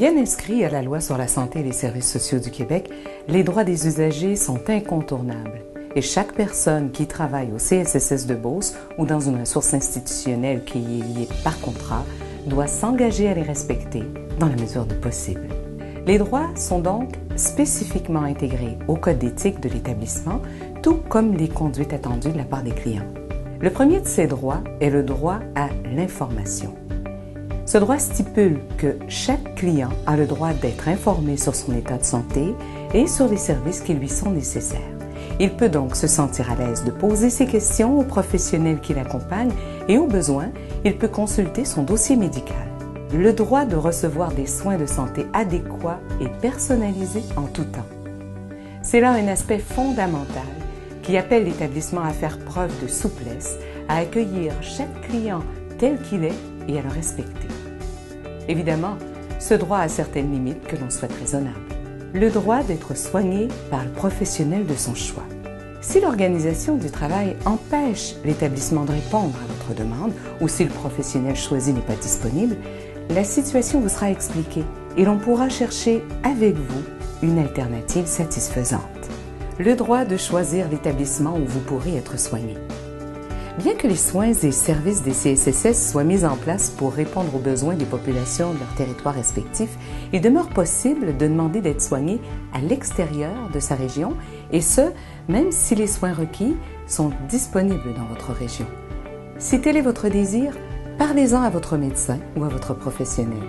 Bien inscrits à la Loi sur la santé et les services sociaux du Québec, les droits des usagers sont incontournables et chaque personne qui travaille au CSSS de Beauce ou dans une ressource institutionnelle qui y est liée par contrat doit s'engager à les respecter dans la mesure du possible. Les droits sont donc spécifiquement intégrés au Code d'éthique de l'établissement, tout comme les conduites attendues de la part des clients. Le premier de ces droits est le droit à l'information. Ce droit stipule que chaque client a le droit d'être informé sur son état de santé et sur les services qui lui sont nécessaires. Il peut donc se sentir à l'aise de poser ses questions aux professionnels qui l'accompagnent et au besoin, il peut consulter son dossier médical. Le droit de recevoir des soins de santé adéquats et personnalisés en tout temps. C'est là un aspect fondamental qui appelle l'établissement à faire preuve de souplesse, à accueillir chaque client tel qu'il est et à le respecter. Évidemment, ce droit a certaines limites que l'on souhaite raisonnables. Le droit d'être soigné par le professionnel de son choix. Si l'organisation du travail empêche l'établissement de répondre à votre demande ou si le professionnel choisi n'est pas disponible, la situation vous sera expliquée et l'on pourra chercher avec vous une alternative satisfaisante. Le droit de choisir l'établissement où vous pourrez être soigné. Bien que les soins et services des CSSS soient mis en place pour répondre aux besoins des populations de leur territoire respectif, il demeure possible de demander d'être soigné à l'extérieur de sa région, et ce, même si les soins requis sont disponibles dans votre région. Si tel est votre désir, parlez-en à votre médecin ou à votre professionnel.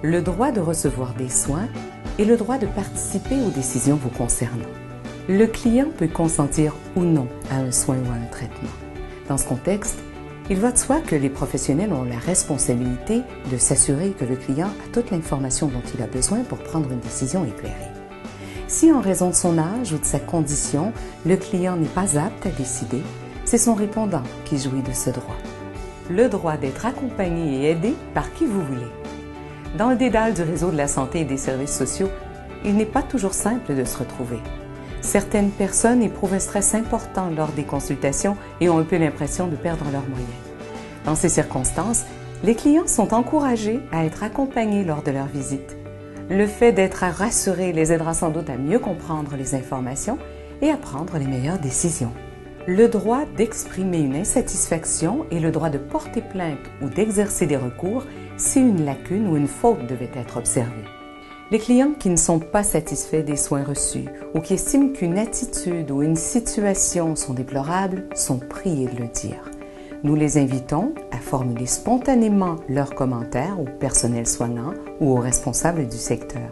Le droit de recevoir des soins et le droit de participer aux décisions vous concernant. Le client peut consentir ou non à un soin ou à un traitement. Dans ce contexte, il va de soi que les professionnels ont la responsabilité de s'assurer que le client a toute l'information dont il a besoin pour prendre une décision éclairée. Si en raison de son âge ou de sa condition, le client n'est pas apte à décider, c'est son répondant qui jouit de ce droit. Le droit d'être accompagné et aidé par qui vous voulez. Dans le dédale du réseau de la santé et des services sociaux, il n'est pas toujours simple de se retrouver. Certaines personnes éprouvent un stress important lors des consultations et ont un peu l'impression de perdre leurs moyens. Dans ces circonstances, les clients sont encouragés à être accompagnés lors de leur visite. Le fait d'être rassuré les aidera sans doute à mieux comprendre les informations et à prendre les meilleures décisions. Le droit d'exprimer une insatisfaction et le droit de porter plainte ou d'exercer des recours si une lacune ou une faute devait être observée. Les clients qui ne sont pas satisfaits des soins reçus ou qui estiment qu'une attitude ou une situation sont déplorables sont priés de le dire. Nous les invitons à formuler spontanément leurs commentaires au personnel soignant ou aux responsables du secteur.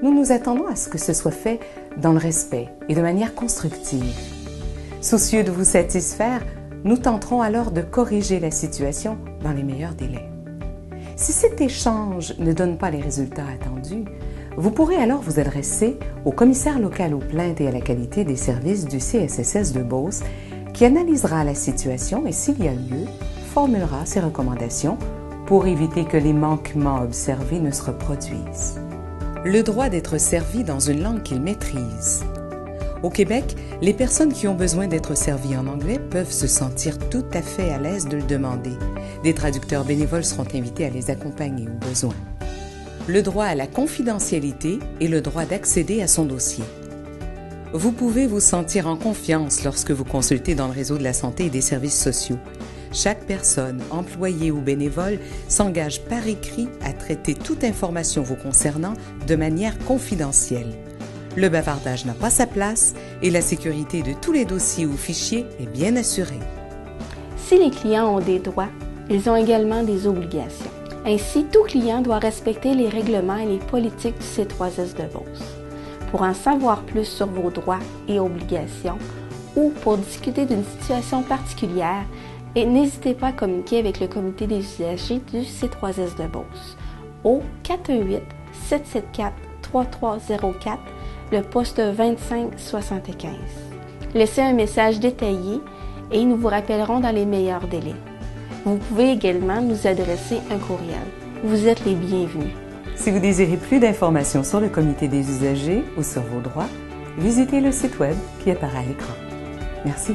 Nous nous attendons à ce que ce soit fait dans le respect et de manière constructive. Soucieux de vous satisfaire, nous tenterons alors de corriger la situation dans les meilleurs délais. Si cet échange ne donne pas les résultats attendus, vous pourrez alors vous adresser au commissaire local aux plaintes et à la qualité des services du CSSS de Beauce qui analysera la situation et, s'il y a lieu, formulera ses recommandations pour éviter que les manquements observés ne se reproduisent. Le droit d'être servi dans une langue qu'ils maîtrisent. Au Québec, les personnes qui ont besoin d'être servies en anglais peuvent se sentir tout à fait à l'aise de le demander. Des traducteurs bénévoles seront invités à les accompagner au besoin. Le droit à la confidentialité et le droit d'accéder à son dossier. Vous pouvez vous sentir en confiance lorsque vous consultez dans le réseau de la santé et des services sociaux. Chaque personne, employée ou bénévole, s'engage par écrit à traiter toute information vous concernant de manière confidentielle. Le bavardage n'a pas sa place et la sécurité de tous les dossiers ou fichiers est bien assurée. Si les clients ont des droits, ils ont également des obligations. Ainsi, tout client doit respecter les règlements et les politiques du C3S de Beauce. Pour en savoir plus sur vos droits et obligations ou pour discuter d'une situation particulière, n'hésitez pas à communiquer avec le comité des usagers du C3S de Beauce au 418-774-3304, le poste 2575. Laissez un message détaillé et nous vous rappellerons dans les meilleurs délais. Vous pouvez également nous adresser un courriel. Vous êtes les bienvenus. Si vous désirez plus d'informations sur le comité des usagers ou sur vos droits, visitez le site web qui apparaît à l'écran. Merci.